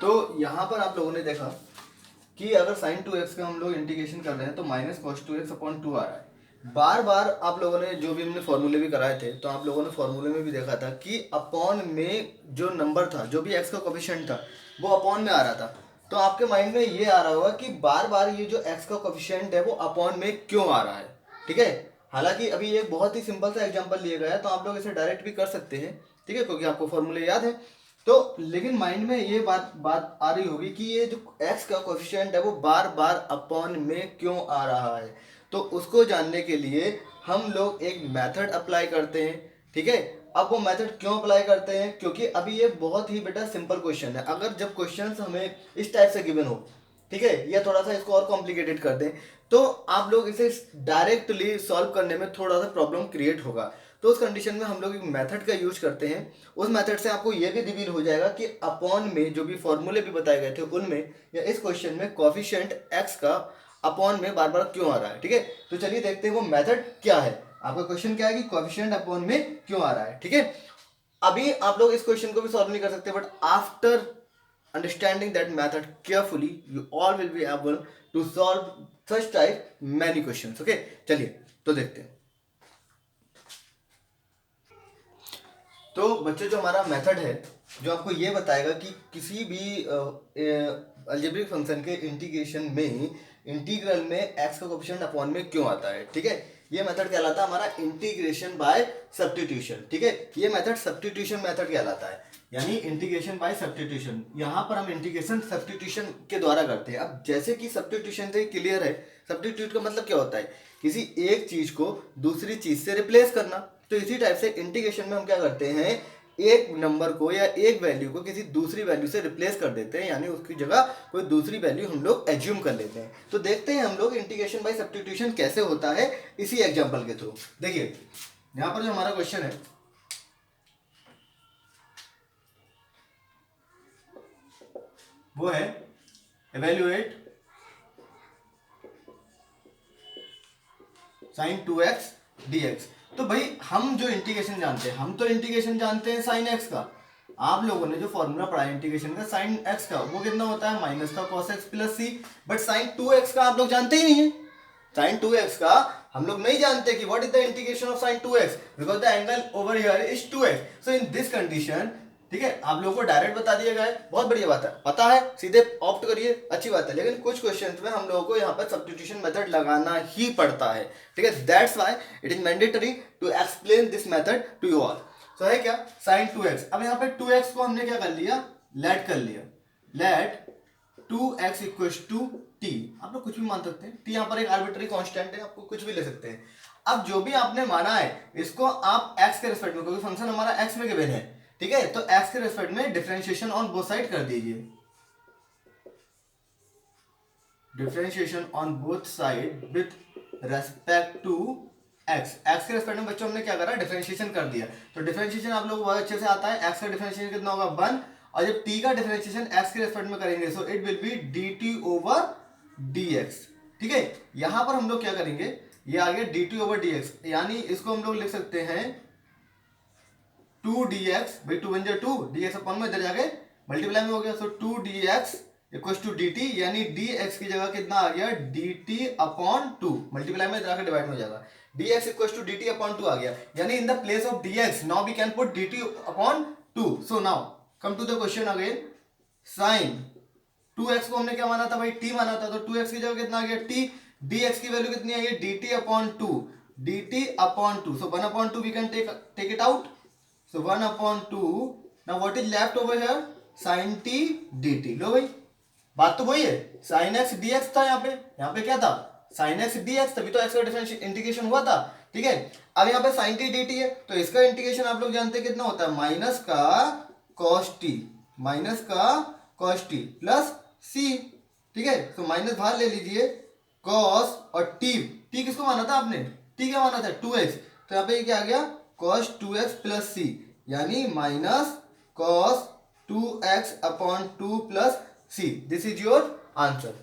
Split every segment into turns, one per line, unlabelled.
तो यहाँ पर आप लोगों ने देखा कि अगर साइन 2x का हम लोग इंटीग्रेशन कर रहे हैं तो माइनस कॉस 2x अपॉन 2 आ रहा है। बार बार आप लोगों ने जो भी हमने फॉर्मूले भी कराए थे तो आप लोगों ने फॉर्मूले में भी देखा था कि अपॉन में जो नंबर था, जो भी x का कोफिशिएंट था, वो अपॉन में आ रहा था। तो आपके माइंड में ये आ रहा होगा कि बार बार ये जो x का कोफिशिएंट है वो अपॉन में क्यों आ रहा है। ठीक है, हालांकि अभी एक बहुत ही सिंपल सा एग्जांपल लिया गया है तो आप लोग इसे डायरेक्ट भी कर सकते हैं, ठीक है, क्योंकि आपको फॉर्मूले याद है। तो लेकिन माइंड में ये बात बात आ रही होगी कि ये जो x का कोफिशिएंट है वो बार बार अपॉन में क्यों आ रहा है। तो उसको जानने के लिए हम लोग एक मेथड अप्लाई करते हैं। ठीक है, अब वो मेथड क्यों अप्लाई करते हैं, क्योंकि अभी ये बहुत ही बेटा सिंपल क्वेश्चन है। अगर जब क्वेश्चन हमें इस टाइप से गिवन हो, ठीक है, या थोड़ा सा इसको और कॉम्प्लिकेटेड कर दें, तो आप लोग इसे डायरेक्टली सॉल्व करने में थोड़ा सा प्रॉब्लम क्रिएट होगा। तो उस कंडीशन में हम लोग एक मेथड का यूज करते हैं। उस मेथड से आपको ये भी रिवील हो जाएगा कि अपॉन में जो भी फॉर्मूले भी बताए गए थे उनमें या इस क्वेश्चन में कोफिशिएंट x का अपॉन में बार बार क्यों आ रहा है। ठीक है, तो चलिए देखते हैं वो मेथड क्या है। आपका क्वेश्चन क्या है कि कोफिशिएंट अपॉन में क्यों आ रहा है। ठीक है, अभी आप लोग इस क्वेश्चन को भी सॉल्व नहीं कर सकते, but after understanding that method carefully you all will be able to solve such type many questions. Okay, चलिए तो देखते हैं। तो बच्चों जो हमारा मेथड है जो आपको ये बताएगा कि किसी भी अलजेब्रिक फंक्शन के इंटीग्रेशन में इंटीग्रल में x का कोफिशिएंट अपॉन में क्यों आता है। ठीक है, ये मेथड कहलाता है हमारा इंटीग्रेशन बाय सब्स्टिट्यूशन। ठीक है, ये मेथड सब्स्टिट्यूशन मेथड कहलाता है, यानी इंटीग्रेशन बाय सब्स्टिट्यूशन। यहाँ पर हम इंटीग्रेशन सब्स्टिट्यूशन के द्वारा करते हैं। अब जैसे कि सब्स्टिट्यूशन से क्लियर है, सब्स्टिट्यूट का मतलब क्या होता है, किसी एक चीज को दूसरी चीज से रिप्लेस करना। तो इसी टाइप से इंटीग्रेशन में हम क्या करते हैं, एक नंबर को या एक वैल्यू को किसी दूसरी वैल्यू से रिप्लेस कर देते हैं, यानी उसकी जगह कोई दूसरी वैल्यू हम लोग एज्यूम कर लेते हैं। तो देखते हैं हम लोग इंटीग्रेशन बाय सब्स्टिट्यूशन कैसे होता है इसी एग्जांपल के थ्रू। देखिए यहां पर जो हमारा क्वेश्चन है वो है इवेल्युएट साइन 2x dx। तो भाई हम जो इंटीग्रेशन जानते हैं, हम तो इंटीग्रेशन जानते हैं साइन x का। आप लोगों ने जो फॉर्मूला पढ़ा है इंटीग्रेशन का साइन x का, वो कितना होता है माइनस का cos x plus c. But sine 2x का आप लोग जानते ही नहीं है। साइन 2x का हम लोग नहीं जानते कि what is the integration of sine 2x, because the angle over here is 2x। So in this condition, ठीक है, आप लोगों को डायरेक्ट बता दिया गया है, बहुत बढ़िया बात है, पता है सीधे ऑप्ट करिए, अच्छी बात है। लेकिन कुछ क्वेश्चंस में हम लोगों को यहाँ पर सब्स्टिट्यूशन मेथड लगाना ही पड़ता है। ठीक है, that's why it is mandatory to explain this method to you all. So है क्या साइन 2x। अब यहाँ पे 2x को हमने क्या कर लिया, लेट कर लिया, late 2x equals to t। आप लोग कुछ भी मान सकते हैं, t यहाँ पर एक आर्बिट्ररी कांस्टेंट है, आपको कुछ भी ले सकते हैं। अब जो भी आपने माना है इसको आप x के रिस्पेक्ट में, क्योंकि फंक्शन हमारा x में गिवन है, ठीक है, तो x के रिस्पेक्ट में डिफरेंशिएशन ऑन बोथ साइड कर दीजिए। Differentiation on both side with respect to x। x के रिस्पेक्ट में बच्चों हमने क्या करा, डिफरेंशिएशन कर दिया। तो डिफरेंशिएशन आप लोग बहुत अच्छे से आता है, x का डिफरेंशिएशन कितना होगा 1, और जब t का डिफरेंशिएशन x के रिस्पेक्ट में करेंगे so it will be dt over dx। ठीक है, यहां पर हम लोग क्या करेंगे, ये आ गया dt ओवर dx, यानी इसको हम लोग लिख सकते हैं 2dx, भाई 2 बन जाए 2, dx अपॉन में इधर जाके मल्टीप्लाई में हो गया, सो 2dx इक्वल्स टू dt, यानी dx की जगह कितना आ गया dt अपॉन 2, मल्टीप्लाई में जाकर डिवाइड में हो जाएगा, dx equals to dt upon 2 आ गया, यानी in the place of dx now we can put dt upon 2। So now come to the question again, sine 2x को हमने क्या माना था भाई, t माना था, तो 2x की जगह कितना आ गया t, dx की वैल्यू कितनी आई है dt upon 2, dt upon 2, so 1 upon 2 we can take it out, so 1 upon 2, now what is left over here, sin t dt। लो भाई बात तो वही है, sin x dx था, यहाँ पे क्या था sin x dx, तभी तो x का डिफरेंशियल इंटीग्रेशन हुआ था। ठीक है, अब यहाँ पे sin t dt है, तो इसका इंटीग्रेशन आप लोग जानते हैं कितना होता है, माइनस का cos t, माइनस का cos t प्लस c। ठीक है, तो माइनस बाहर ले लीजिए, cos और t, t किसको माना था आपने, t क्या माना था 2x, तो यहाँ पे क्या आ गया cos 2x प्लस सी, यानी minus cos 2x upon 2 plus C. This is your answer,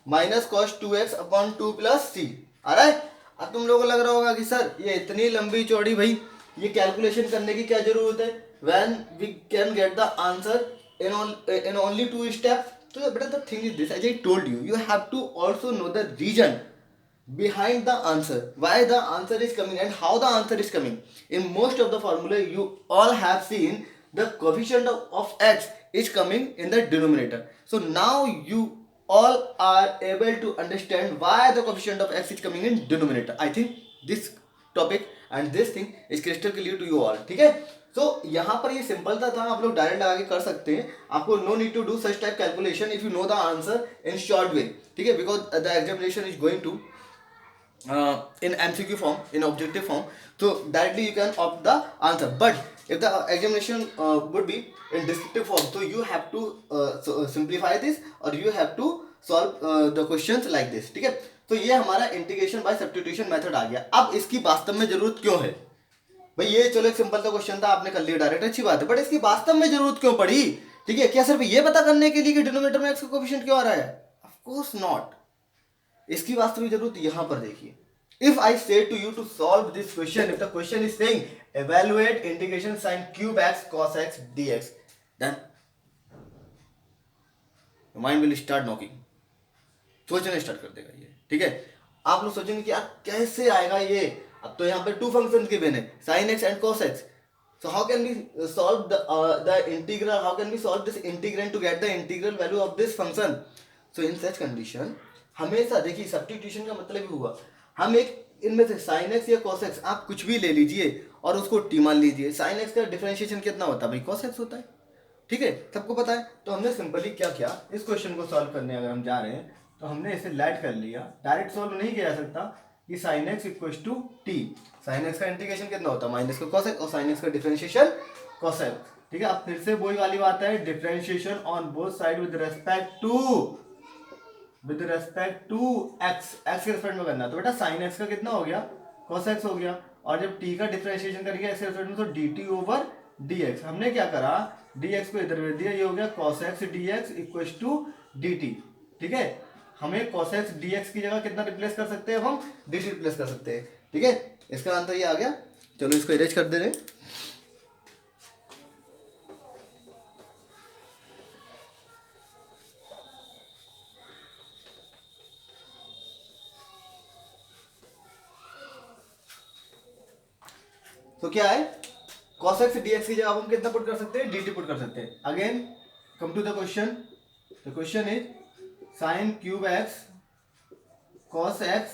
minus cos 2x upon 2 plus C आ रहा है। अब तुम लोगों को लग रहा होगा कि सर ये इतनी लंबी चौड़ी भाई ये कैलकुलेशन करने की क्या जरूरत है, when we can get the answer in only 2 steps. So better the thing is this, as I told you, you have to also know the reason behind the answer, why the answer is coming and how the answer is coming. In most of the formula you all have seen the coefficient of x is coming in the denominator. So now you all are able to understand why the coefficient of x is coming in denominator. I think this topic and this thing is crystal clear to you all. ठीक है, so यहाँ पर ये simple था, आप लोग direct लगा के कर सकते हैं. आपको no need to do such type calculation if you know the answer in short way. ठीक है, because the examination is going to in MCQ form, in objective form, so directly you can opt the answer. But if the examination would be in descriptive form, so you have to simplify this or you have to solve the questions like this. ठीक है, तो ये हमारा integration by substitution method आ गया. अब इसकी वास्तव में जरूरत क्यों है भाई? ये चलो एक सिंपल सा क्वेश्चन था, आपने कर लिया डायरेक्ट, अच्छी बात है, बट इसकी वास्तव में जरूरत क्यों पड़ी? ठीक है, क्या सिर्फ ये पता करने के लिए कि डिनोमिनेटर में एक्स का कोएफिशिएंट क्यों आ रहा है? Of course not. इसकी वास्तविक जरूरत यहां पर देखिए. If I say to you to solve this question, if the question is saying evaluate integration sin cube x cos x dx, then your mind will start knocking. सोचना start कर देगा ये. ठीक है, आप लोग सोचेंगे कि यार कैसे आएगा ये. अब तो यहाँ पे टू फंक्शंस गिवन है, sin x and cos x. So how can we solve the integral? How can we solve this integrand to get the integral value of this function? So in such condition, हमेशा देखिए substitution का मतलब ही हुआ, हम एक इनमें से sin x या cos x आप कुछ भी ले लीजिए और उसको t मान लीजिए. sin x का डिफरेंशिएशन कितना होता है भाई? cos x होता है. ठीक है, सबको पता है. तो हमने सिंपली क्या किया, इस क्वेश्चन को सॉल्व करने अगर हम जा रहे हैं तो हमने इसे लाइट कर लिया. डायरेक्ट सॉल्व नहीं किया जा सकता कि sin x equal to t. sin x का इंटीग्रेशन कितना होता है? माइनस का cos x और sin x का डिफरेंशिएशन cos x. ठीक है, अब फिर से वही वाली बात है, differentiation on both side with respect to x. x के रेस्पेक्ट में करना, तो बेटा sin x का कितना हो गया? cos x हो गया. और जब t का डिफरेंशिएशन करेंगे x के रेस्पेक्ट में तो dt ओवर dx. हमने क्या करा, dx को इधर भेज दिया, ये हो गया cos x dx equal to dt. ठीक है, हमें cos x dx की जगह कितना रिप्लेस कर सकते हैं? हम dt रिप्लेस कर सकते हैं. ठीक है, इसका आंसर ये आ गया. चलो इसको इरेज कर दे रहे. तो क्या है, cos x dx की जगह हम कितना पुट कर सकते हैं? dt पुट कर सकते हैं. Again come to the question. The question is sin cube x cos x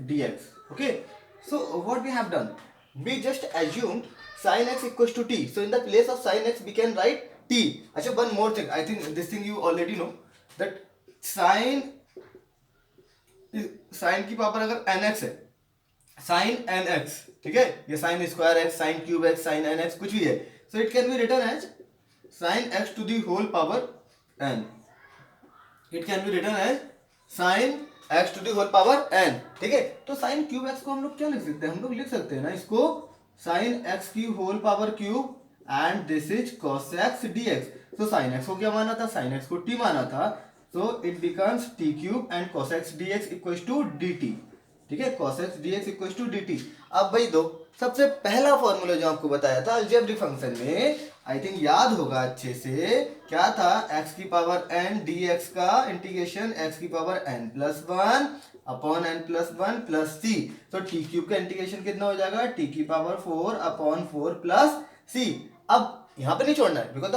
dx. okay, so what we have done, we just assumed sin x equals to t, so in the place of sin x we can write t. अच्छा, one more thing, I think this thing you already know that sin की power अगर nx है, sin nx, ठीक है, ये sin square x, sin cube x, sin nx कुछ भी है, so it can be written as sin x to the whole power n. It can be written as sin x to the whole power n. ठीक है, तो sin cube x को हम लोग क्या लिख सकते हैं? हम लोग लिख सकते हैं ना इसको sin x की whole power cube and this is cos x dx. तो sin x को क्या माना था? sin x को t माना था, so it becomes t cube and cos x dx equals to dt. ठीक है, cos x dx equals to dt. अब भाई दो, सबसे पहला फॉर्मूला जो आपको बताया था अलजेब्रिक फंक्शन में, आई थिंक याद होगा अच्छे से, क्या था? x की पावर n dx का इंटीग्रेशन x की power n plus 1 upon n plus 1 plus c. तो t क्यूब का इंटीग्रेशन कितना हो जाएगा? t की पावर 4 अपॉन 4 प्लस c. अब यहाँ पे नहीं छोड़ना है, because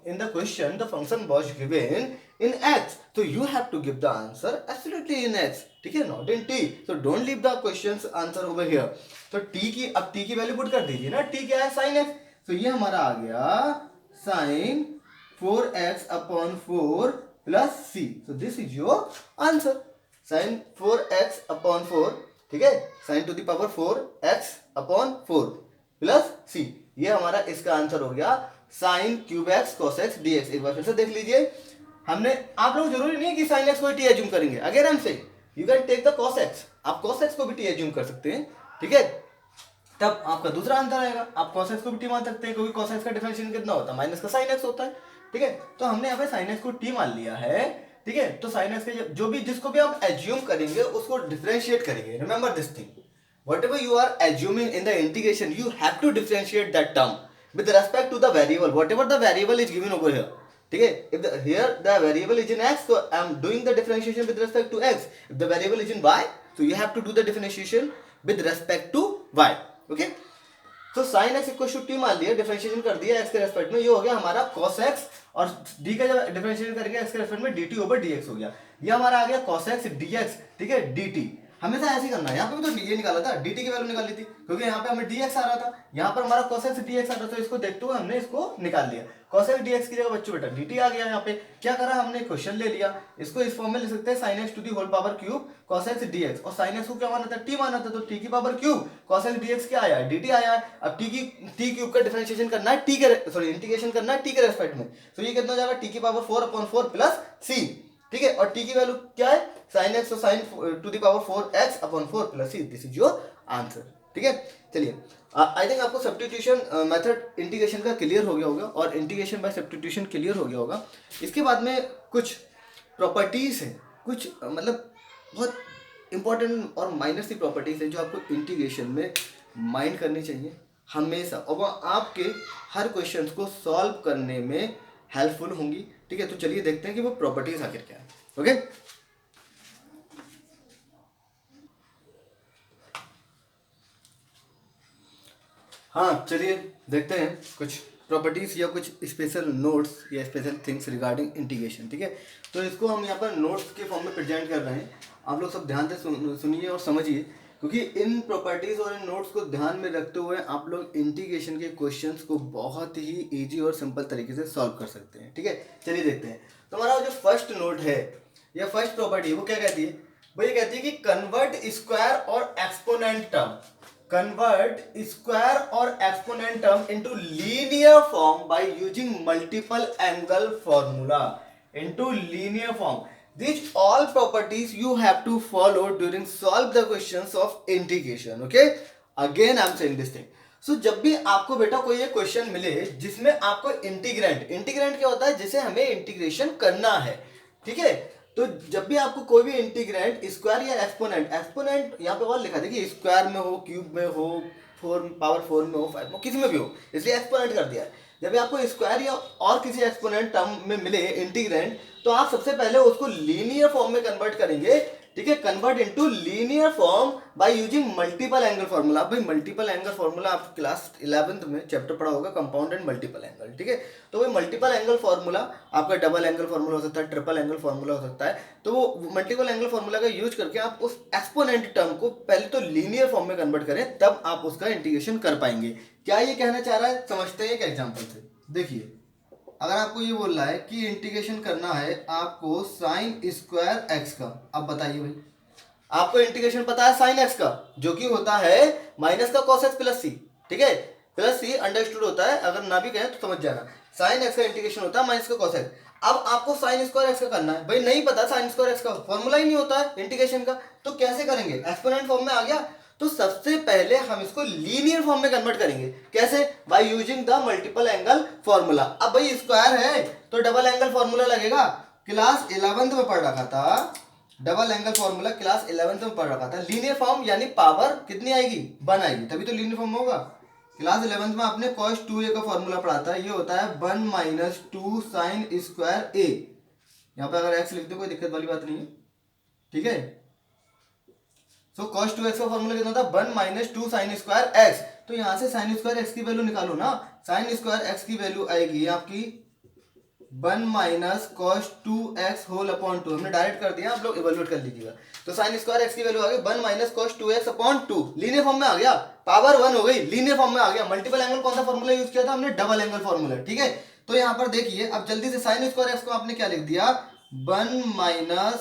in the question the function was given in x, so you have to give the answer absolutely in x. ठीक है, not in t. So don't leave the questions answer over here. तो t की, अब t की value put कर दीजिए ना. t क्या है? sin x. तो ये हमारा आ गया sin 4x upon 4 plus c. So this is your answer. sin 4x upon 4, ठीक है, sin to the power 4x upon 4 plus c. ये हमारा इसका आंसर हो गया sin cube x cos x dx. एक बार फिर से देख लीजिए, हमने, आप लोग जरूरी नहीं है कि sin x को t एज्यूम करेंगे. Again I am saying you can take the cos x, आप cos x को भी t एज्यूम कर सकते हैं. ठीक है, तब आपका दूसरा आंसर आएगा. आप cos x को भी t मान सकते हैं, क्योंकि cos x का डिफरेंशिएशन कितना होता है? माइनस का sin x होता है. ठीक है, तो हमने यहाँ पे sin x को t मान लिया है. ठीक है, तो sin x के जो भी, जिसको भी हम एज्यूम करेंगे उसको डिफरेंशिएट करेंगे. Remember this thing, whatever you are assuming in the integration you have to differentiate that term. with respect to the variable, whatever the variable is given over here. ठीक है, if the here the variable is in x, so I am doing the differentiation with respect to x. If the variable is in y, so you have to do the differentiation with respect to y. Okay, तो sine x equal to t मान लिया, differentiation कर दिया x के respect में, ये हो गया हमारा cos x, और डी का जब डिफरेंशिएशन करेंगे एक्स के रेस्पेक्ट में dt ओवर dx हो गया, ये हमारा आ गया cos x dx, ठीक है, dt। हमेशा ऐसे ही करना है, यहाँ पे भी तो ये निकाला था, dt की वैल्यू निकाली थी, क्योंकि यहाँ पे हमें dx आ रहा था, यहाँ पर हमारा cos x dx आ रहा था, इसको देखते हुए हमने इसको निकाल लिया। cos x dx की जगह बच्चों बेटा dt आ गया, यहाँ पे क्या करा हमने, क्वेश्चन ले लिया, इसको इस फॉर्म में लिख सकते हैं sin x to the whole power cube cos x dx, और sin x को क्या माना था, t माना था, तो t की power cube cos x dx क्या आया है, dt आया है। अब t क्यूब का डिफरेंशिएशन करना है t के सॉरी इंटीग्रेशन करना है t के रेस्पेक्ट में, तो ये कितना हो जाएगा, t की पावर 4/4 प्लस c, ठीक है, और t की वैल्यू क्या है, sin x, तो sin to the power 4x/4 plus c, this is your answer. ठीक है, चलिए आई थिंक आपको सब्स्टिट्यूशन मेथड इंटीग्रेशन का क्लियर हो गया होगा, और इंटीग्रेशन बाय सब्स्टिट्यूशन क्लियर हो गया होगा। इसके बाद में कुछ प्रॉपर्टीज हैं, कुछ मतलब बहुत इंपॉर्टेंट और माइनर सी प्रॉपर्टीज हैं जो आपको इंटीग्रेशन में माइंड करनी चाहिए हमेशा, और वो आपके हर क्वेश्चन को सॉल्व करने में हेल्पफुल होंगी। ठीक है, तो चलिए देखते हैं कि वो प्रॉपर्टीज आखिर क्या है। ओके, हाँ चलिए देखते हैं कुछ प्रॉपर्टीज या कुछ स्पेशल नोट्स या स्पेशल थिंग्स रिगार्डिंग इंटीग्रेशन। ठीक है, तो इसको हम यहाँ पर नोट्स के फॉर्म में प्रेजेंट कर रहे हैं, आप लोग सब ध्यान से सुनिए और समझिए, क्योंकि इन प्रॉपर्टीज और इन नोट्स को ध्यान में रखते हुए आप लोग इंटीग्रेशन के क्वेश्चंस को बहुत ही इजी और सिंपल तरीके से सॉल्व कर सकते हैं। ठीक है, चलिए देखते हैं। तो हमारा जो फर्स्ट नोट है या फर्स्ट प्रॉपर्टी है वो क्या कहती है, वो ये कहती है कि कन्वर्ट स्क्वायर और exponent term, convert square or exponent term into linear form by using multiple angle formula into linear form. These all properties you have to follow during solve the questions of integration. Okay, again I am saying this thing. So जब भी आपको बेटा कोई एक question मिले जिसमें आपको integrant क्या होता है, जिसे हमें इंटीग्रेशन करना है, ठीक है, तो जब भी आपको कोई भी इंटीग्रेंट स्क्वायर या एक्सपोनेंट यहाँ पे और लिखा देखिए, स्क्वायर में हो, क्यूब में हो, 4 में हो, 5 में हो, किसी में भी हो, इसलिए एक्सपोनेंट कर दिया है। जब भी आपको स्क्वायर या और किसी एक्सपोनेंट टर्म में मिले इंटीग्रेंट, तो आप सबसे पहले उसको लीनियर फॉर्म में कन्वर्ट करेंगे। ठीक है, convert into linear form by using multiple angle formula. भाई मल्टीपल एंगल फॉर्मूला आप क्लास 11th में चैप्टर पढ़ा होगा, कंपाउंड एंड मल्टीपल एंगल। ठीक है, तो वो मल्टीपल एंगल फॉर्मूला आपका डबल एंगल फॉर्मूला हो सकता है, ट्रिपल एंगल फॉर्मूला हो सकता है, तो वो मल्टीपल एंगल फॉर्मूला का यूज करके आप उस एक्सपोनेंट टर्म को पहले तो लीनियर फॉर्म में कन्वर्ट करें, तब आप उसका इंटीग्रेशन कर पाएंगे। क्या ये कहना चाह रहा है, समझते हैं एक एग्जाम्पल से। देखिए, अगर आपको ये बोल रहा है कि इंटीग्रेशन करना है आपको साइन स्क्वायर एक्स का, अब बताइए भाई, आपको इंटीग्रेशन पता है साइन एक्स का, जो कि होता है माइनस का कॉस एक्स प्लस सी। ठीक है, प्लस सी अंडरस्टूड होता है, अगर ना भी कहें तो समझ जाना, साइन एक्स का इंटीग्रेशन होता है माइनस का कॉस एक्स। अब आपको साइन स्क्वायर एक्स का करना है, भाई नहीं पता साइन स्क्वायर एक्स का फॉर्मूला ही नहीं होता है इंटीग्रेशन का, तो कैसे करेंगे, एक्सपोनेंट फॉर्म में आ गया, तो सबसे पहले हम इसको लीनियर फॉर्म में कन्वर्ट करेंगे। कैसे, by using the multiple angle formula. अब भाई स्क्वायर है तो डबल एंगल फॉर्मूला लगेगा, क्लास 11th में पढ़ रखा था, double angle formula class 11th में पढ़ रखा था। लीनियर फॉर्म यानी पावर कितनी आएगी, 1 आएगी, तभी तो लीनियर फॉर्म होगा। क्लास 11th में आपने cos 2a का फॉर्मूला पढ़ा था, ये होता है 1 - 2 साइन स्क्वायर a। यहाँ पे अगर x लिख दो कोई दिक्कत वाली बात नहीं है। ठीक है, सो cos 2x का फॉर्मूला कितना था, 1 - 2 साइन स्क्वायर x। तो यहाँ से साइन स्क्वायर x की वैल्यू निकालो ना, साइन स्क्वायर x की वैल्यू आएगी आपकी 1 - cos 2x होल अपॉन 2। हमने डायरेक्ट कर दिया, आप लोग इवैल्यूएट कर लीजिएगा। तो साइन स्क्वायर x की वैल्यू आ गई 1 - cos 2x upon 2, linear form में आ गया, पावर 1 हो गई, लीनियर फॉर्म में आ गया। मल्टीपल एंगल कौन सा फॉर्मूला यूज किया था हमने, डबल एंगल फॉर्मूला। ठीक है, तो यहाँ पर देखिए, अब जल्दी से साइन स्क्वायर x को आपने क्या लिख दिया, 1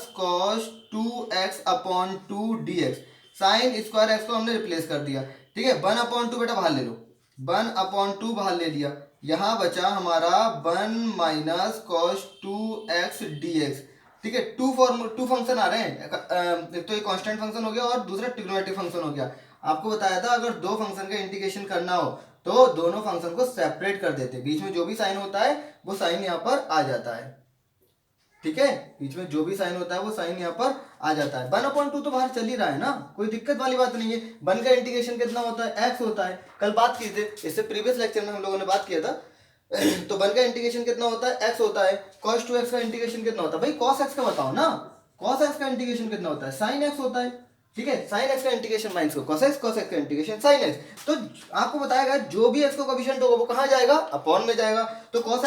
- cos 2x upon 2 dx। Sine square x को हमने रिप्लेस कर दिया। ठीक है, 1/2 बेटा बाहर ले लो, 1/2 बाहर ले लिया, यहां बचा हमारा 1 - cos 2x dx। ठीक है, टू फंक्शन आ रहे हैं, एक तो एक कांस्टेंट फंक्शन हो गया और दूसरा ट्रिग्नोमेट्रिक फंक्शन हो गया। आपको बताया था अगर दो फंक्शन का इंटीग्रेशन करना हो तो दोनों फंक्शन को सेपरेट कर देते, बीच में जो भी साइन होता है वो साइन यहाँ पर आ जाता है। ठीक है, बीच में जो भी साइन होता है वो साइन यहाँ पर आ जाता है। 1/2 तो बाहर चल ही रहा है ना, कोई दिक्कत वाली बात नहीं है। 1 का इंटीग्रेशन कितना होता है, x होता है। कल बात की थी, इससे प्रीवियस लेक्चर में हम लोगों ने बात किया था। तो 1 का इंटीग्रेशन कितना होता है, x होता है। cos 2x का इंटीग्रेशन कितना होता है, भाई cos x का बताओ ना, cos x का इंटीग्रेशन कितना होता है, sin x होता है। ठीक है, sin x का इंटीग्रेशन माइनस को cos x, cos x का इंटीग्रेशन sin x। तो आपको बताएगा जो भी x का कोएफिशिएंट होगा वो कहाँ जाएगा, अपॉन में जाएगा। तो cos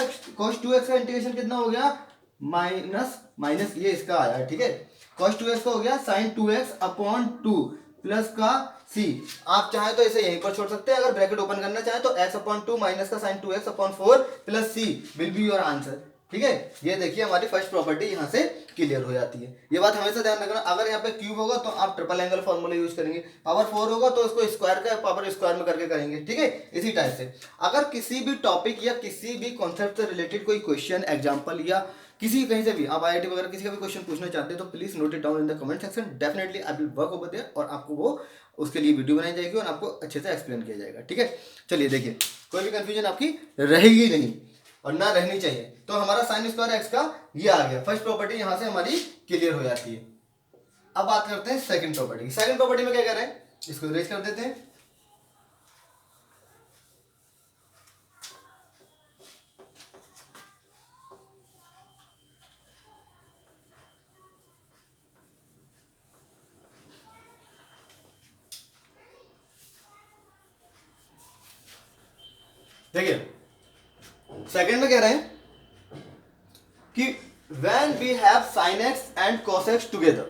2x का इंटीग्रेशन कितना हो गया, माइनस ये इसका आया। ठीक है, cos 2x का हो गया sin 2x अपॉन 2 प्लस का c। आप चाहे तो इसे यहीं पर छोड़ सकते हैं, अगर ब्रैकेट ओपन करना चाहे तो x अपॉन 2 माइनस का sin 2x upon 4 plus c will be your answer. ठीक है, ये देखिए हमारी फर्स्ट प्रॉपर्टी यहाँ से क्लियर हो जाती है। ये बात हमेशा ध्यान रखना, अगर यहाँ पे क्यूब होगा तो आप ट्रिपल एंगल फॉर्मूला यूज करेंगे, पावर 4 होगा तो उसको स्क्वायर का पावर स्क्वायर में करके करेंगे। ठीक है, इसी टाइप से अगर किसी भी टॉपिक या किसी भी कॉन्सेप्ट से रिलेटेड कोई क्वेश्चन, एग्जाम्पल या किसी कहीं से भी आप IIT वगैरह किसी का भी क्वेश्चन पूछना चाहते हैं तो please note it down in the comment section. Definitely I will work over there और आपको वो उसके लिए वीडियो बनाई जाएगी और आपको अच्छे से एक्सप्लेन किया जाएगा। ठीक है, चलिए देखिए, कोई भी कंफ्यूजन आपकी रहेगी नहीं और ना रहनी चाहिए। तो हमारा साइन स्क्वायर एक्स का ये आ गया, फर्स्ट प्रॉपर्टी यहाँ से हमारी क्लियर हो जाती है। अब बात करते हैं सेकंड प्रॉपर्टी। सेकंड प्रॉपर्टी में क्या कह रहे हैं, इसको इरेज कर देते हैं। देखिए सेकंड में कह रहे हैं कि when we have sin x and cos x together,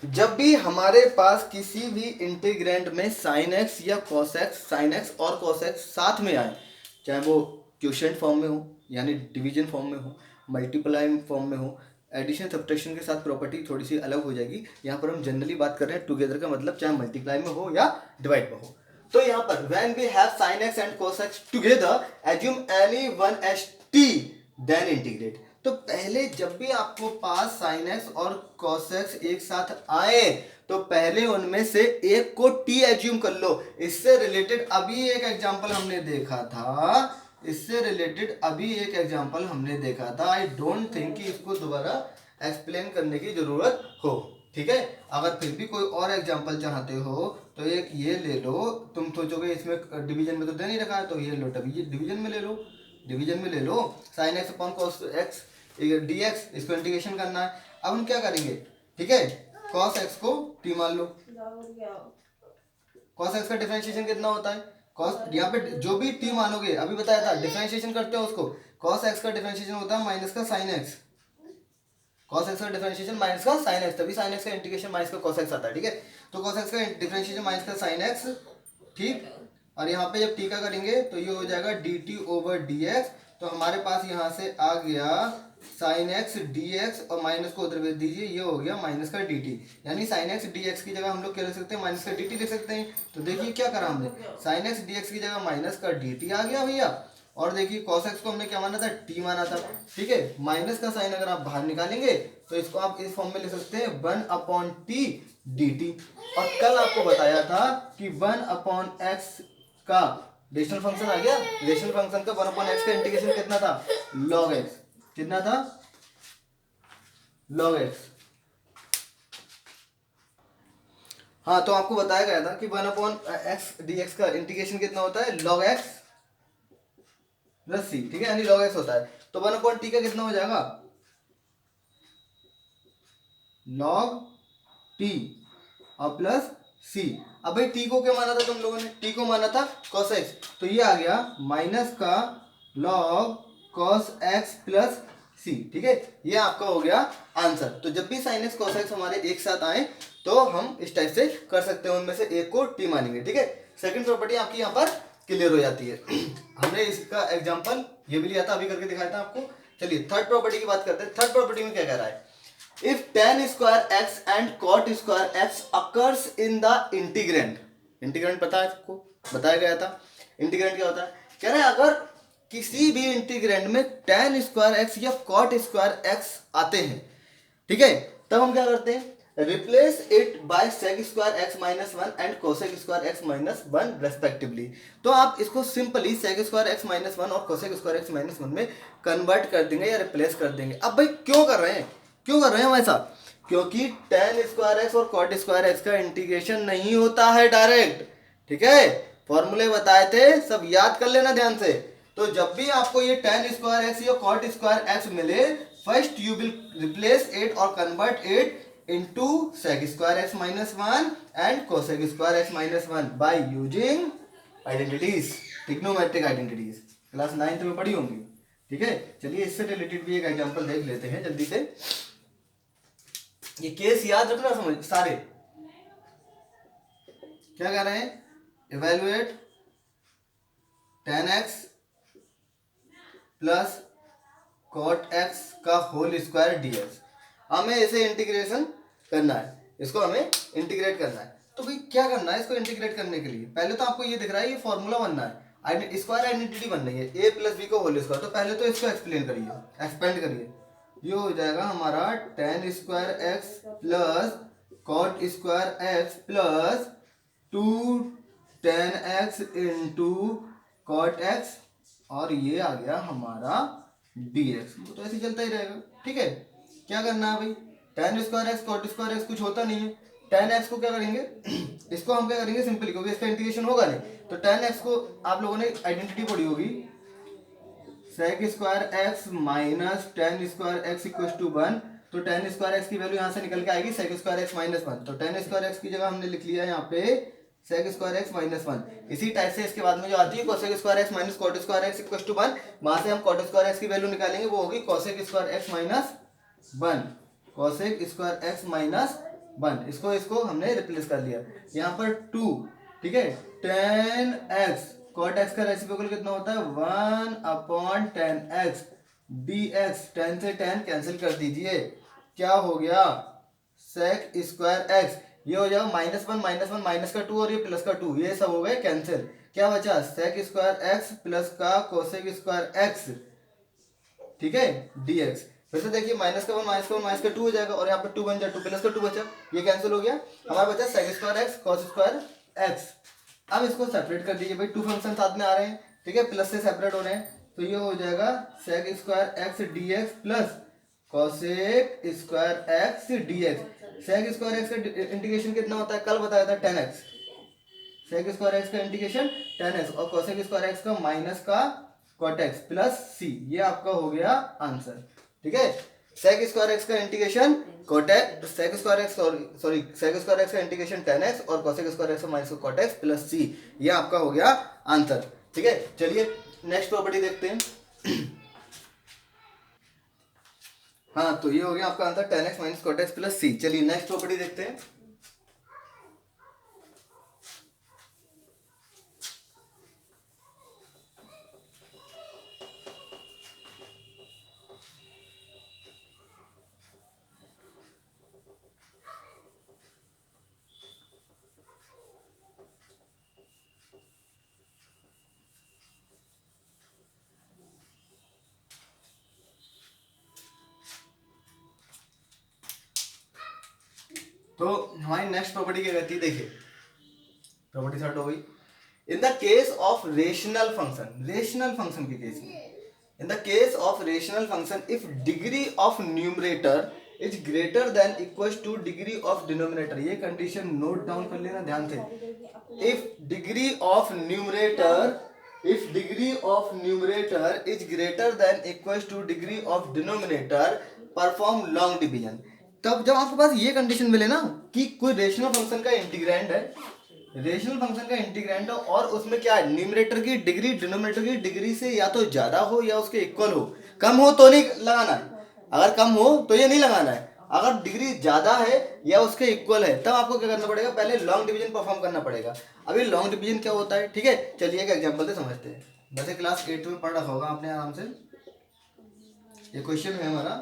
जब भी हमारे पास किसी भी इंटीग्रेंड में sin x या cos x, sin x और cos x साथ में आए, चाहे वो क्वोशिएंट फॉर्म में हो यानी डिवीजन फॉर्म में हो, मल्टीप्लाई फॉर्म में हो, एडिशन सब्ट्रैक्शन के साथ प्रॉपर्टी थोड़ी सी अलग हो जाएगी। यहाँ पर हम जनरली बात कर रहे हैं टुगेदर का मतलब चाहे मल्टीप्लाई में हो या डिवाइड में हो। तो यहाँ पर when we have sin x and cos x together, assume any one as t, then integrate। तो पहले जब भी आपको पास sin x और cos x एक साथ आए तो पहले उनमें से एक को t एज्यूम कर लो। इससे रिलेटेड अभी एक एग्जांपल हमने देखा था, आई डोंट थिंक कि इसको दोबारा एक्सप्लेन करने की जरूरत हो। ठीक है, अगर फिर भी कोई और एग्जांपल चाहते हो तो एक ये ले लो। तुम सोचोगे इसमें डिवीजन में तो दे नहीं रखा है, तो ये लो डिवीजन में ले लो sin x upon cos x dx, इसको इंटीग्रेशन करना है। अब हम क्या करेंगे, ठीक है, cos x को t मान लो। cos x का डिफरेंशिएशन कितना होता है, cos यहाँ पे जो भी t मानोगे अभी बताया था, डिफरेंशिएशन करते हो उसको, cos x का डिफरेंशिएशन होता है माइनस का sin x, cos x का डिफरेंशिएशन माइनस का sin x, तभी sin x का इंटीग्रेशन माइनस का cos x आता है। ठीक है, तो cos x का डिफरेंशिएशन माइनस का sin x, ठीक, और यहाँ पे जब t का करेंगे तो ये हो जाएगा dt ओवर dx। तो हमारे पास यहाँ से आ गया sin x dx और माइनस को उधर भेज दीजिए, ये हो गया माइनस का dt, यानी sin x dx की जगह हम लोग क्या लिख सकते हैं, माइनस का dt लिख सकते हैं। तो देखिए क्या करा हमने, sin x dx की जगह माइनस का dt आ गया भैया, और देखिए cos x को हमने क्या माना था, t माना था। ठीक है, माइनस का साइन अगर आप बाहर निकालेंगे तो इसको आप इस फॉर्म में लिख सकते हैं 1/t dt। और कल आपको बताया था कि 1/x का रेशनल फंक्शन आ गया, रेशनल फंक्शन का 1/x का इंटीग्रेशन कितना था, log x, कितना था, log x। हाँ, तो आपको बताया गया था कि 1/x dx का इंटीग्रेशन कितना होता है, log x प्लस c। ठीक है, यानी log x होता है। तो 1/t का कितना हो जाएगा, log t और प्लस c। अब भाई t को क्या माना था तुम लोगों ने, t को माना था cos x, तो ये आ गया माइनस का log cos x plus c। ठीक है, ये आपका हो गया आंसर। तो जब भी sin x cos x हमारे एक साथ आए तो हम इस टाइप से कर सकते हैं, उनमें से एक को t मानेंगे। ठीक है, सेकंड प्रॉपर्टी आपकी यहाँ पर क्लियर हो जाती है। हमने इसका एग्जांपल ये भी लिया था, अभी करके दिखाया था आपको। चलिए थर्ड प्रॉपर्टी की बात करते हैं। थर्ड प्रॉपर्टी में क्या कह रहा है, if tan square x and cot square x occurs in the integrand, integrand पता है आपको, बताया गया था इंटीग्रेंड क्या होता है। कह रहे हैं अगर किसी भी इंटीग्रेंड में tan स्क्वायर x या cot स्क्वायर x आते हैं, ठीक है, तब हम क्या करते हैं, replace it by sec square x minus one and cosec square x minus one respectively. तो आप इसको simply sec square x minus one और cosec square x minus one में कन्वर्ट कर देंगे या रिप्लेस कर देंगे। अब भाई क्यों कर रहे हैं, क्यों कर रहे हैं ऐसा? क्योंकि टेन स्क्वायर एक्स और कॉट स्क्वायर एक्स का इंटीग्रेशन नहीं होता है डायरेक्ट, ठीक है? फॉर्मूले बताए थे, सब याद कर लेना ध्यान से। तो जब भी आपको ये टेन स्क्वायर एक्स या कॉट स्क्वायर एक्स मिले, first you will replace it और convert it into sec square x minus 1 and cosec square x minus 1 by using identities, trigonometric identities, class 9th में पढ़ी होंगी, ठीक है? चलिए इससे रिलेटेड भी एक एग्जांपल देख लेते हैं जल्दी से। ये केस याद रखना, समझ सारे। क्या कह रहे हैं? Evaluate tan x plus cot x का होल स्क्वायर dx। हमें इसे इंटीग्रेशन करना है, इसको हमें इंटीग्रेट करना है। तो भाई क्या करना है इसको इंटीग्रेट करने के लिए? पहले तो आपको ये दिख रहा है, ये फॉर्मूला बनना है, स्क्वायर आइडेंटिटी बननी है, ए प्लस बी को होल स्क्वायर। तो पहले तो इसको एक्सप्लेन करिए, एक्सपेंड करिए। ये हो जाएगा हमारा tan square x plus cot square x plus two tan x into cot x, और ये आ गया हमारा dx। वो तो ऐसे चलता ही रहेगा, ठीक है? क्या करना है भाई? Tan square x cot square x कुछ होता नहीं है, टेन एक्स को क्या करेंगे इसको हम क्या करेंगे सिंपली, क्योंकि इसका इंटीग्रेशन होगा नहीं। तो टेन एक्स को आप लोगों ने आइडेंटिटी पढ़ी होगी, sec square x minus tan square x equal to one. तो टेन स्क्वायर एक्स की वैल्यू यहाँ से निकल के आएगी sec square x minus one. तो टेन स्क्वायर एक्स की जगह हमने लिख लिया यहाँ पे sec square x minus one. इसी टाइप से इसके बाद में जो आती है cosec square x minus cot square x equal to one, वहां से हम कॉट स्क्वायर एक्स की वैल्यू निकालेंगे, वो होगी cosec square x minus one, cosec square x minus one. इसको इसको हमने रिप्लेस कर लिया यहाँ पर टू, ठीक है? टेन एक्स कॉट एक्स का रेसिप्रोकल कितना होता है? One upon tan x d x. Tan से टेन कैंसिल कर दीजिए, क्या हो गया? Sec square x. ये हो जाएगा माइनस वन माइनस का टू और ये प्लस का टू, ये सब हो गए कैंसिल। क्या बचा? सेक स्क्वायर एक्स प्लस का कोसेक स्क्वायर एक्स, ठीक है, dx। फिर से देखिए माइनस का वन माइनस का टू हो जाएगा, और यहाँ पर टू बन जाए, टू प्लस का टू बचा, ये कैंसिल हो गया। हमारा बचा sec square x cos square x. अब इसको सेपरेट कर दीजिए भाई, टू फंक्शन साथ में आ रहे हैं, ठीक है, प्लस से सेपरेट हो रहे हैं। तो ये हो जाएगा sec square x d x plus cosec square x d x. Sec square x का इंटीग्रेशन कितना होता है? कल बताया था 10x। सेक स्क्वायर एक्स का इंटीग्रेशन 10x और कॉसेक स्क्वायर एक्स का माइनस का कॉट एक्स प्लस सी। ये आपका हो गया आंसर, ठीक है? सेक स्क्वायर एक्स का इंटीग्रेशन कोटेक, sec square x sorry sec square x का इंटीग्रेशन 10x और कोसेक स्क्वायर एक्स का minus cot x plus c. ये आपका हो गया आंसर, ठीक है? चलिए नेक्स्ट प्रॉपर्टी देखते हैं। हाँ, तो ये हो गया आपका answer 10x minus cot x plus C. चलिए नेक्स्ट प्रॉपर्टी देखते हैं। तो हमारी नेक्स्ट प्रॉपर्टी क्या कहती है? देखिए प्रॉपर्टी स्टार्ट हो गई। In the case of rational function, rational function के केस में, in the case of rational function if degree of numerator is greater than equal two degree of denominator. ये condition note down कर लेना ध्यान से। If degree of numerator is greater than equal two degree of denominator perform long division. तब जब आपके पास ये condition मिले ना कि कोई रेशनल फंक्शन का इंटीग्रैंड है, रेशनल फंक्शन का इंटीग्रैंड हो और उसमें क्या है, न्यूमरेटर की डिग्री डिनोमिनेटर की डिग्री से या तो ज्यादा हो या उसके इक्वल हो। कम हो तो नहीं लगाना है, अगर कम हो तो ये नहीं लगाना है। अगर डिग्री ज्यादा है या उसके इक्वल है तब आपको क्या करना पड़ेगा? पहले लॉन्ग डिवीजन परफॉर्म करना पड़ेगा। अभी लॉन्ग डिवीजन क्या होता है, ठीक है? चलिए एक एग्जांपल से समझते हैं। वैसे क्लास 8 में पढ़ रखा होगा आपने आराम से। ये क्वेश्चन है हमारा,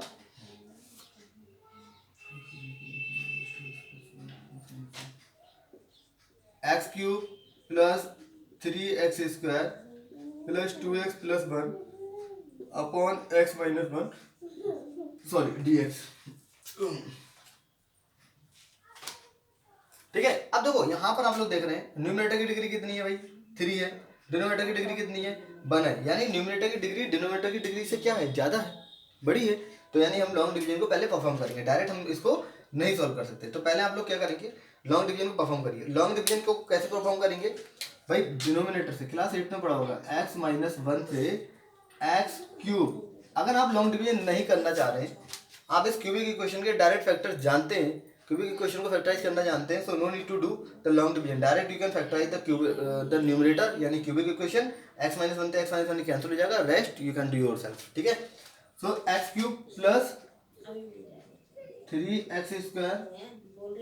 x cube plus 3x square plus 2x plus 1 upon x minus 1 sorry dx। ठीक है। अब देखो यहाँ पर आप लोग देख रहे हैं न्यूमरेटर की डिग्री कितनी है भाई, 3 है, डिनोमिनेटर की डिग्री कितनी है, 1 है, यानी न्यूमरेटर की डिग्री डिनोमिनेटर की डिग्री से क्या है, ज़्यादा है, बड़ी है। तो यानी हम लॉन्ग डिवीजन को पहले परफॉर्म करेंगे, डायरेक्ट हम इसको नहीं सॉल्व कर सकते। तो पहले आप लोग क्या करेंगे, लॉन्ग डिवीजन को परफॉर्म करिए। लॉन्ग डिवीजन को कैसे परफॉर्म करेंगे भाई, डिनोमिनेटर से, क्लास 8 में पढ़ा होगा, x माइनस 1 से एक्स क्यूब। अगर आप लॉन्ग डिवीजन नहीं करना चाह रहे हैं, आप इस क्यूबिक इक्वेशन के डायरेक्ट फैक्टर जानते हैं, क्यूबिक इक्वेशन को फैक्टराइज करना जानते हैं, so no need to do the long division, direct you can factorise the numerator यानी क्यूबिक इक्वेशन, x माइनस 1 से x माइनस 1 कैंसिल हो जाएगा, rest you can do yourself. ठीक है, so x cube plus 3x square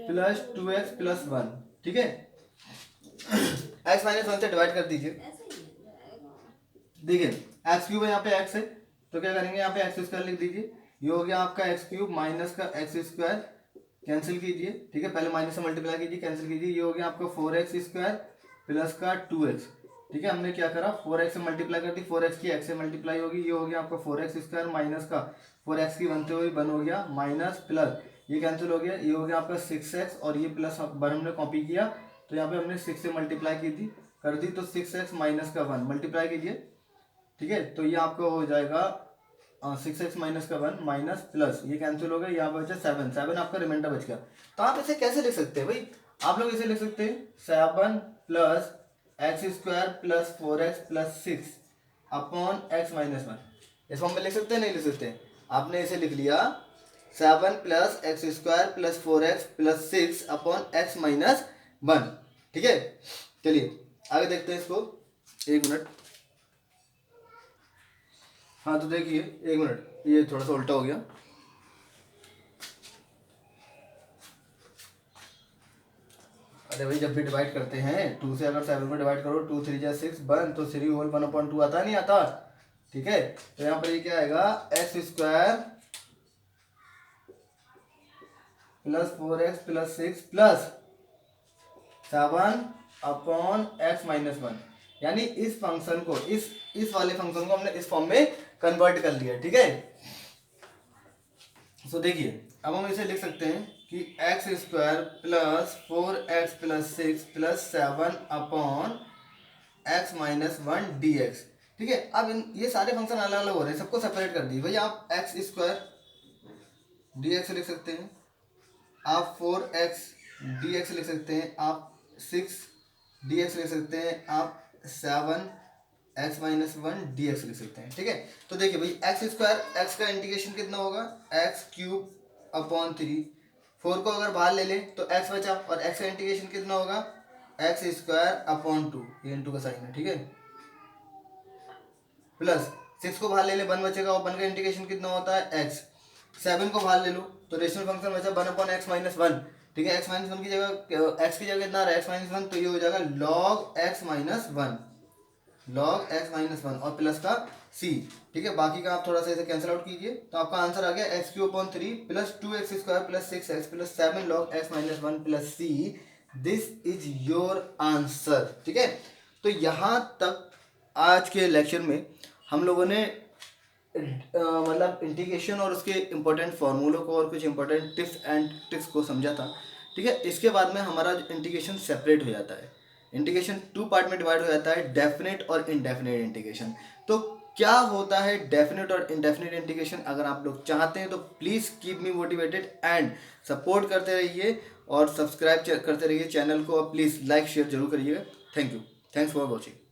plus 2x plus 1। ठीक है, x minus 1 से divide कर दीजिए। देखिए एक्स क्यूब है, यहाँ पे x है, तो क्या करेंगे, यहाँ पे एक्स स्क्वायर लिख दीजिए, ये हो गया आपका एक्स क्यूब माइनस का एक्स स्क्वायर, कैंसिल कीजिए। ठीक है, पहले माइनस से मल्टीप्लाई कीजिए, कैंसिल कीजिए, ये हो गया आपका 4x स्क्वायर प्लस का 2x। ठीक है, हमने क्या करा, 4x से मल्टीप्लाई कर दी, 4x की x से मल्टीप्लाई होगी, ये हो गया आपका 4x स्क्वायर माइनस का 4x की 1 से हुई 1 हो गया, माइनस प्लस ये कैंसिल हो गया, ये हो गया आपका 6x और ये प्लस 1 हमने कॉपी किया, तो यहाँ पे हमने 6 से मल्टीप्लाई की थी कर दी, तो 6x माइनस का 1 मल्टीप्लाई कीजिए। ठीक है, तो ये आपका हो जाएगा 6x माइनस का 1 माइनस प्लस ये कैंसिल हो गया, यहाँ पे बचा 7 आपका रिमाइंडर बच गया। तो आप इसे कैसे लिख सकते हैं भाई, आप लोग इसे लिख सकते हैं 7 plus x square plus 4x plus 6 upon x minus 1। इस फॉर्म में लिख सकते हैं, नहीं लिख सकते? आपने इसे लिख लिया 7 plus x square plus 4x plus 6 upon x minus 1। ठीक है, चलिए आगे देखते हैं इसको, एक मिनट। हाँ तो देखिए, एक मिनट, ये थोड़ा सा उल्टा हो गया। अरे भाई जब भी डिवाइड करते हैं 2 से, अगर 7 को डिवाइड करो 2 3 जा 6 1, तो 3 होल 1/2 आता नहीं आता। ठीक है, तो यहाँ पर ये क्या आएगा, x square plus 4x plus 6 plus 7 upon x minus 1, यानी इस फंक्शन को, इस वाले फंक्शन को हमने इस फॉर्म में कन्वर्ट कर लिया। ठीक है, सो देखिए अब हम इसे लिख सकते हैं कि x square plus 4x plus 6 plus 7 upon x minus 1 D x. ठीक है, अब ये सारे फंक्शन अलग अलग हो रहे हैं, सबको सेपरेट कर दी भैया। आप एक्स स्क्वायर डी एक्स लिख सकते हैं, आप 4x डी एक्स लिख सकते हैं, आप 6 डी एक्स लिख सकते हैं, आप 7 एक्स माइनस 1 डी एक्स लिख सकते हैं। ठीक है, तो देखिए भाई एक्स स्क्वायर, एक्स का इंटीग्रेशन कितना होगा, एक्स क्यूब अपॉन 3, 4 को अगर बाहर ले लें तो एक्स बचा, और एक्स का इंटीग्रेशन कितना होगा, एक्स स्क्वायर अपॉन 2, ये इंटू का साइन है। ठीक है, प्लस 6 को बाहर ले ले 1 बचेगा, और 1 का इंटीग्रेशन कितना होता है एक्स, 7 को बाहर ले लो तो रेशनल फंक्शन बचा 1 अपॉन एक्स माइनस 1। ठीक है, एक्स माइनस 1 की जगह, एक्स की जगह कितना आ रहा है एक्स माइनस 1, तो ये हो जाएगा log x minus 1, log x minus 1 और प्लस का c। ठीक है, बाकी का आप थोड़ा सा इसे कैंसिल आउट कीजिए, तो आपका आंसर आ गया x Q upon 3 plus 2x square plus 6x plus 7 log x minus 1 plus c। This is your answer. ठीक है, तो यहाँ तक आज के लेक्चर में हम लोगों ने मतलब इंटीग्रेशन और उसके इम्पोर्टेंट फार्मूलों को और कुछ इंपॉर्टेंट टिप्स एंड ट्रिक्स को समझा था। ठीक है, इसके बाद में हमारा इंटीग्रेशन सेपरेट हो जाता है, इंटीग्रेशन 2 पार्ट में डिवाइड हो जाता है, डेफिनेट और इनडेफिनेट इंटीग्रेशन। तो क्या होता है डेफिनेट और इनडेफिनेट इंटीग्रेशन, अगर आप लोग चाहते हैं तो please keep me motivated and support करते रहिए और सब्सक्राइब करते रहिए चैनल को, और प्लीज़ लाइक शेयर जरूर करिएगा। Thank you, thanks for watching.